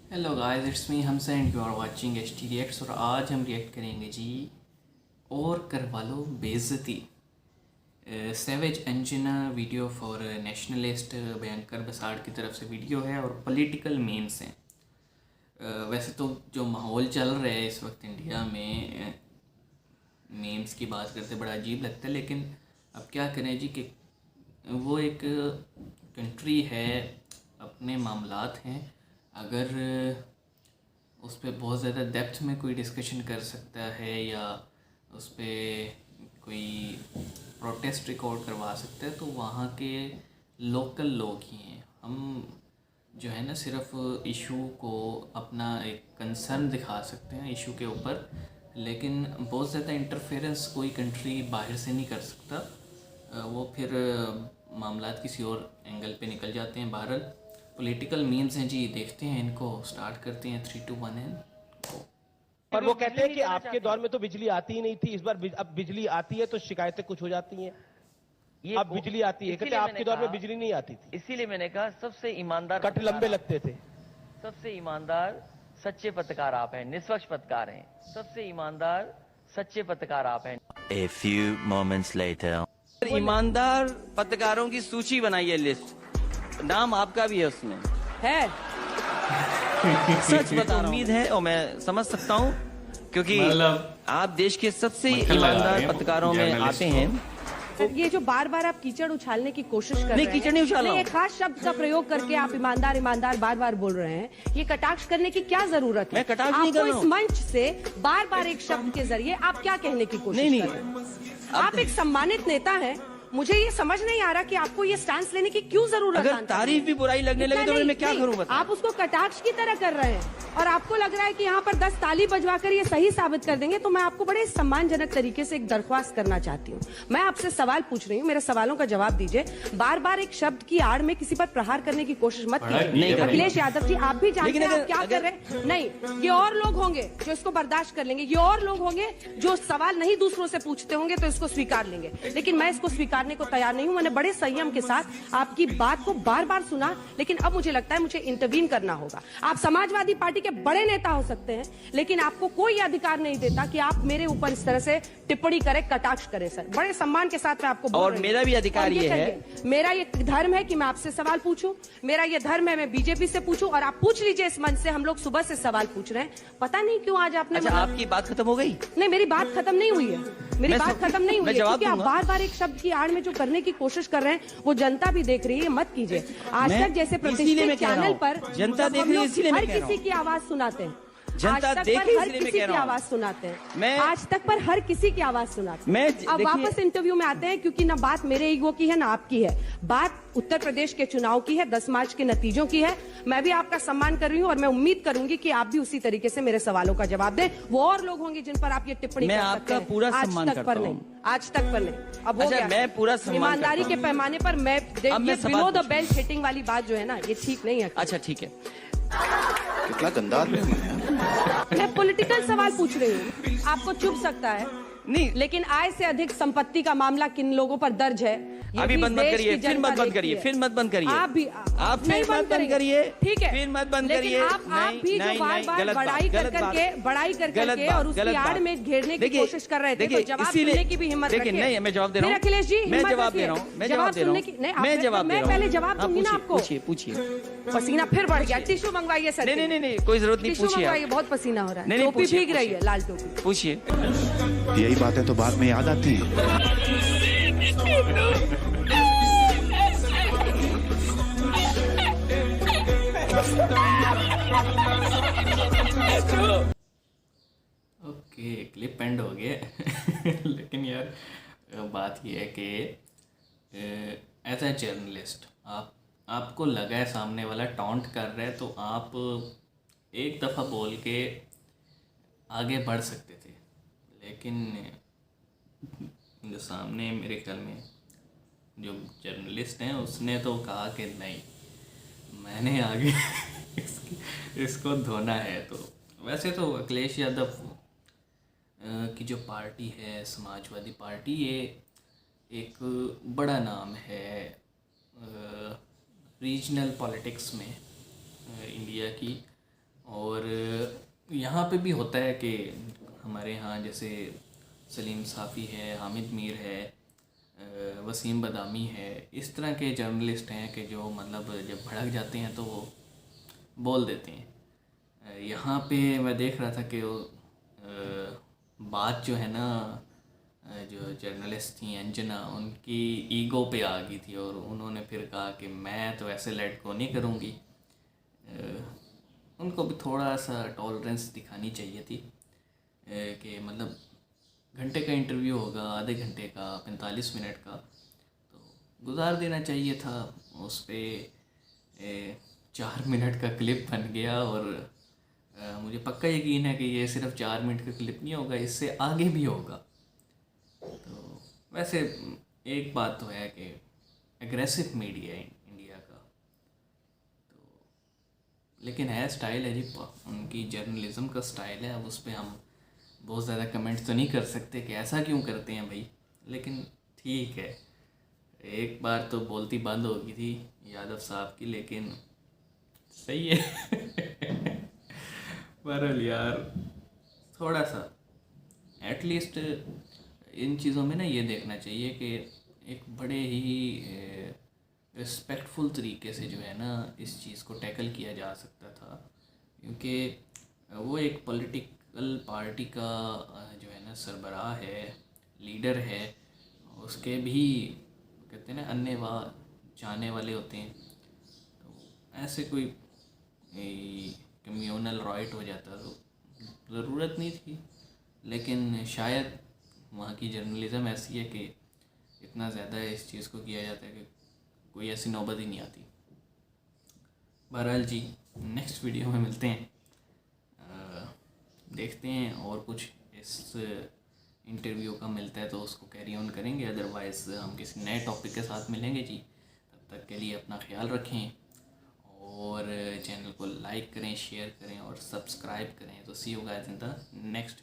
Hello guys, it's me Hamsa and you are watching H T reacts. और आज हम react करेंगे जी और करवा लो बेइज्जती। Savage Anjana video for nationalist भयंकर बसाड़ की तरफ से वीडियो है और पॉलिटिकल मीम्स हैं। वैसे तो जो माहौल चल रहा है इस वक्त इंडिया में, मीम्स की बात करते बड़ा अजीब लगता है, लेकिन अब क्या करें जी कि वो एक कंट्री है, अपने मामलात हैं। अगर उस पर बहुत ज़्यादा डेप्थ में कोई डिस्कशन कर सकता है या उस पर कोई प्रोटेस्ट रिकॉर्ड करवा सकता है तो वहाँ के लोकल लोग ही हैं। हम जो है ना सिर्फ इशू को अपना एक कंसर्न दिखा सकते हैं इशू के ऊपर, लेकिन बहुत ज़्यादा इंटरफेरेंस कोई कंट्री बाहर से नहीं कर सकता। वो फिर मामलात किसी और एंगल पे निकल जाते हैं। बहरहाल पॉलिटिकल मीम्स हैं जी, देखते हैं इनको, स्टार्ट करते हैं 3 2 1 एंड गो। और वो कहते हैं कि आपके दौर में तो बिजली आती ही नहीं थी, इस बार अब बिजली आती है तो शिकायतें कुछ हो जाती हैं। अब बिजली आती है, कहते हैं आपके दौर में बिजली नहीं आती थी। इसीलिए मैंने कहा सबसे ईमानदार कट लंबे लगते थे। सबसे ईमानदार सच्चे पत्रकार आप हैं, निष्पक्ष पत्रकार हैं। सबसे ईमानदार सच्चे पत्रकार आप हैं। A few moments later. ईमानदार पत्रकारों की सूची बनाइए, लिस्ट, नाम आपका भी है उसमें है। सच बता उम्मीद है और मैं समझ सकता हूँ क्योंकि आप देश के सबसे ईमानदार पत्रकारों में आते हैं। ये जो बार बार आप कीचड़ उछालने की कोशिश कर रहे हैं, कीचड़ नहीं उछाल रहा हूं। एक खास शब्द का प्रयोग करके आप ईमानदार ईमानदार बार बार बोल रहे हैं, ये कटाक्ष करने की क्या जरूरत है? मैं कटाक्ष नहीं कर रहा हूं। इस मंच से बार बार एक शब्द के जरिए आप क्या कहने की कोशिश कर रहे हैं? आप एक सम्मानित नेता हैं, मुझे ये समझ नहीं आ रहा कि आपको ये स्टैंड लेने की क्यों जरूरत है। अगर तारीफ भी बुराई लगने लगे तो मैं क्या करूं? आप उसको कटाक्ष की तरह कर रहे हैं और आपको लग रहा है कि यहाँ पर 10 ताली बजवाकर ये सही साबित कर देंगे। तो मैं आपको बड़े सम्मानजनक तरीके से एक दरख्वास्त करना चाहती हूँ। मैं आपसे सवाल पूछ रही हूँ, मेरे सवालों का जवाब दीजिए। बार बार एक शब्द की आड़ में किसी पर प्रहार करने की कोशिश मत कीजिए। अखिलेश यादव जी, आप भी जानते हैं आप क्या कर रहे हैं। नहीं, ये और लोग होंगे जो इसको बर्दाश्त कर लेंगे, ये और लोग होंगे जो सवाल नहीं दूसरों से पूछते होंगे तो इसको स्वीकार लेंगे, लेकिन मैं इसको स्वीकारने को तैयार नहीं हूं। मैंने बड़े संयम के साथ आपकी बात को बार बार सुना, लेकिन अब मुझे लगता है मुझे इंटरवीन करना होगा। आप समाजवादी पार्टी के बड़े नेता हो सकते हैं, लेकिन आपको कोई अधिकार नहीं देता कि आप मेरे ऊपर इस तरह से टिप्पणी करें, कटाक्ष करें। सर, बड़े सम्मान के साथ मैं आपको बोल और रही हूं। मेरा भी अधिकार ये है, मेरा ये धर्म है कि मैं आपसे सवाल पूछूं, मेरा ये धर्म है मैं बीजेपी से पूछूं, और आप पूछ लीजिए इस मंच से। हम लोग सुबह से सवाल पूछ रहे हैं, पता नहीं क्यों आज आपने। अच्छा, आपकी बात खत्म हो गई? नहीं, मेरी बात खत्म नहीं हुई है, मेरी बात खत्म नहीं हुई है, क्योंकि आप दूंगा। बार बार एक शब्द की आड़ में जो करने की कोशिश कर रहे हैं वो जनता भी देख रही है। मत कीजिए। आज तक जैसे प्रतिष्ठित चैनल पर जनता देख रही है, इसीलिए हर किसी की आवाज सुनाते हैं, जनता देख रही है, इसलिए मैं कह रहा हूं। आवाज सुनाते हैं। मैं आज तक पर हर किसी की आवाज सुनाते हैं। अब वापस इंटरव्यू में आते हैं, क्योंकि ना बात मेरे ईगो की है ना आपकी है, बात उत्तर प्रदेश के चुनाव की है, 10 मार्च के नतीजों की है। मैं भी आपका सम्मान कर रही हूँ और मैं उम्मीद करूंगी कि आप भी उसी तरीके से मेरे सवालों का जवाब दें। वो और लोग होंगे जिन पर आप ये टिप्पणी कर सकते हैं। पूरा सम्मान करता हूं। आज तक पर नहीं, अब हो गया। मैं पूरा सम्मान ईमानदारी के पैमाने पर मैं बिलो द बेल्ट हिटिंग वाली बात जो है ना, ये ठीक नहीं है। अच्छा ठीक है, कितना गंदा आदमी है। मैं पॉलिटिकल सवाल पूछ रही हूँ, आपको चुभ सकता है नहीं, लेकिन आय से अधिक संपत्ति का मामला किन लोगों पर दर्ज है? अभी मत करिए, फिर मत बंद करिए, फिर मत बंद करिए। आप भी आप फिर मत बंद करिए, ठीक है, फिर मत बंद करिए। आप भी जो बार बार बड़ाई कर करके और उसकी आड़ में घेरने की कोशिश कर रहे थे, तो जवाब देने की भी हिम्मत रखिए। नहीं, मैं जवाब दे रहा हूँ अखिलेश जी, मैं जवाब दे रहा हूँ, मैं जवाब दे रहा हूँ, मैं पहले जवाब दूंगी ना आपको। पूछिए। पसीना फिर बढ़ गया, टिश्यू मंगवाइए सर। नहीं, कोई जरूरत नहीं, टिश्यू पूछिए। मंगवाइए, बहुत पसीना हो रहा है। नहीं, टोपी भीग रही है, लाल टोपी। पूछिए। यही बातें तो बाद में याद आती हैं। ओके, क्लिप एंड हो गया। लेकिन यार बात यह है कि एज ए जर्नलिस्ट आपको लगा है सामने वाला टॉन्ट कर रहा है, तो आप एक दफ़ा बोल के आगे बढ़ सकते थे, लेकिन जो सामने मेरे ख्याल में जो जर्नलिस्ट हैं उसने तो कहा कि नहीं, मैंने आगे इसको धोना है। तो वैसे तो अखिलेश यादव की जो पार्टी है, समाजवादी पार्टी, ये एक बड़ा नाम है रीजनल पॉलिटिक्स में इंडिया की, और यहाँ पे भी होता है कि हमारे यहाँ जैसे सलीम साफ़ी है, हामिद मीर है, वसीम बदामी है, इस तरह के जर्नलिस्ट हैं कि जो मतलब जब भड़क जाते हैं तो वो बोल देते हैं। यहाँ पे मैं देख रहा था कि वो बात जो है ना, जो जर्नलिस्ट थी अंजना, उनकी ईगो पे आ गई थी और उन्होंने फिर कहा कि मैं तो ऐसे लेट को नहीं करूँगी। उनको भी थोड़ा सा टॉलरेंस दिखानी चाहिए थी कि मतलब घंटे का इंटरव्यू होगा, आधे घंटे का, 45 मिनट का, तो गुजार देना चाहिए था। उस पर 4 मिनट का क्लिप बन गया और मुझे पक्का यकीन है कि ये सिर्फ 4 मिनट का क्लिप नहीं होगा, इससे आगे भी होगा। तो वैसे एक बात तो है कि एग्रेसिव मीडिया है इंडिया का, तो लेकिन है, स्टाइल है जी, उनकी जर्नलिज्म का स्टाइल है। अब उस पर हम बहुत ज़्यादा कमेंट्स तो नहीं कर सकते कि ऐसा क्यों करते हैं भाई, लेकिन ठीक है। एक बार तो बोलती बंद हो गई थी यादव साहब की, लेकिन सही है। बहरहाल यार, थोड़ा सा एटलीस्ट इन चीज़ों में ना ये देखना चाहिए कि एक बड़े ही रिस्पेक्टफुल तरीके से जो है ना इस चीज़ को टैकल किया जा सकता था, क्योंकि वो एक पॉलिटिकल पार्टी का जो है ना सरबराह है, लीडर है, उसके भी कहते हैं ना अन्य जाने वाले होते हैं। तो ऐसे कोई कम्यूनल राइट हो जाता तो ज़रूरत नहीं थी, लेकिन शायद वहाँ की जर्नलिज़म ऐसी है कि इतना ज़्यादा इस चीज़ को किया जाता है कि कोई ऐसी नौबत ही नहीं आती। बहरहाल जी, नेक्स्ट वीडियो में मिलते हैं, देखते हैं और कुछ इस इंटरव्यू का मिलता है तो उसको कैरी ऑन करेंगे, अदरवाइज़ हम किसी नए टॉपिक के साथ मिलेंगे जी। तब तक के लिए अपना ख्याल रखें और चैनल को लाइक करें, शेयर करें और सब्सक्राइब करें। तो see you guys in the next